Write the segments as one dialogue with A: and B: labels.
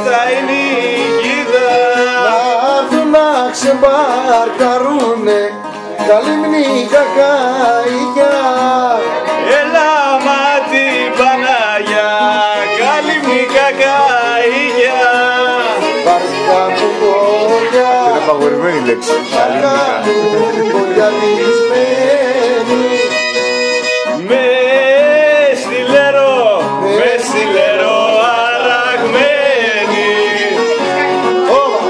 A: τα ενίγηδα
B: να έρθουν να ξεμπαρκαρούνε τα λιμνή κακάικια.
A: Έλα μάτι Παναγιά, καλυμνή κακάικια.
B: Βαρκά μου κόρια,
C: Είναι απαγορευμένη λέξη.
B: βαρκά μου κόρια δυσμένη.
A: Με στυλερό αραγμένη.
B: Ωπα.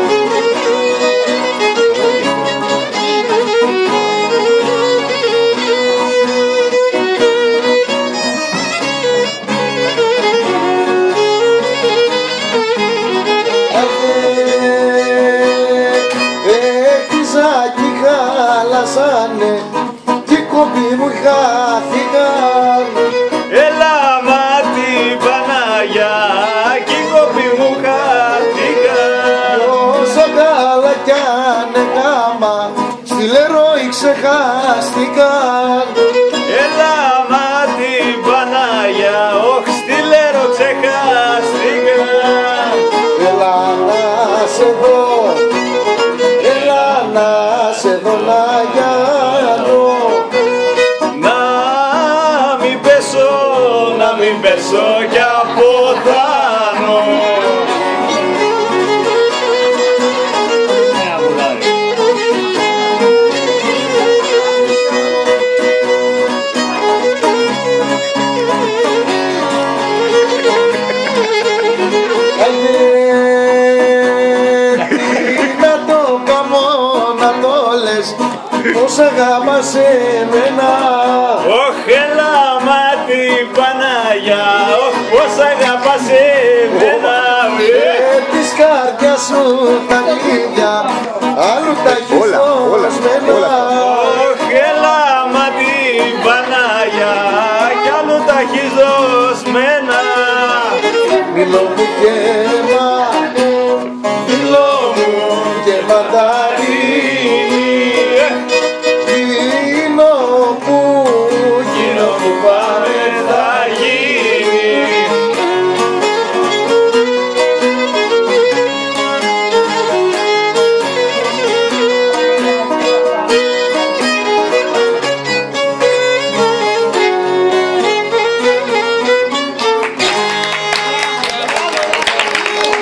B: Έχτιζα κι χάλασανε κι οι κόμποι μου χάθηκαν.
A: Έλα μάτι Παναγιά, κι οι κόποι μου χάθηκαν.
B: Όσα καλά κι ανεκάμα στη Λερόη ξεχάστηκαν.
A: Έλα μάτι Παναγιά, όχ στη Λέρο ξεχάστηκαν.
B: Έλα να σε δω, έλα να σε δω να γιάνω.
A: Να μην πέσω κι αποθάνω.
B: Να το καμώ να το λες πως αγάπασε εμένα.
A: Ωχ, έλα μάτι Παναγιά, ωχ, πως αγαπάς εμένα.
B: Της καρδιάς σου τα